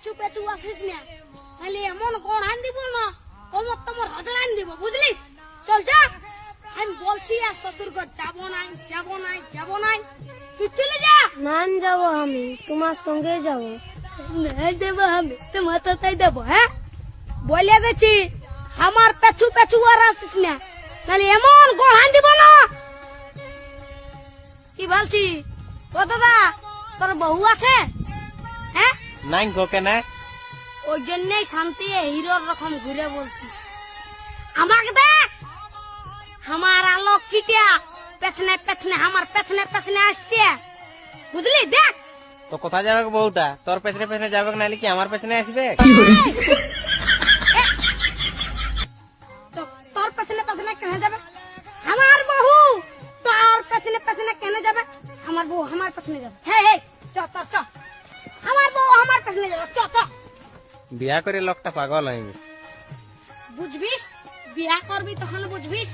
পেছু পেছু আসিস না, তাহলে এমন কোন আইন দিব না, কমর তোমার হজর আইন দিব, বুঝলিস? চল যা, আমি বলছি আর শ্বশুর ঘর যাবো নাই, যাবো নাই, যাবো নাই, তুই চলে যা। না যাবো, আমি তোমার সঙ্গে যাবো। নাই দেবো আমি, তোমার তাই দেবো। হ্যাঁ, বলে দিচ্ছি, আমার পেছু পেছু আর আসিস না, তাহলে এমন কোন আইন দিব না। কি বলছি? ও দাদা, তোর বউ আছে? হ্যাঁ, নাই গো কেন? ওই জন্যই শান্তি হিরোর রকম ঘুরে বলছিস। আমাকে দেখ, আমার আলোক কিটিয়া পেছনে পেছনে, আমার পেছনে পেছনে আসছে, বুঝলি? দেখ তো কোথায় যাবে বউটা? তোর পেছনে পেছনে যাবে নাহলে কি আমার পেছনে আসবে? তোর পেছনে পেছনে কেন যাবে? আমার বউ তোর পেছনে পেছনে কেন যাবে? আমার বউ আমার পেছনে যাবে। হ্যাঁ, চ চ চ, আমার বউ আমার পেছনে যাবে, চ চ। বিয়া করে লোকটা পাগল হয়ে গেছে। বুঝবিস, বিয়া করবি তখন বুঝবিস।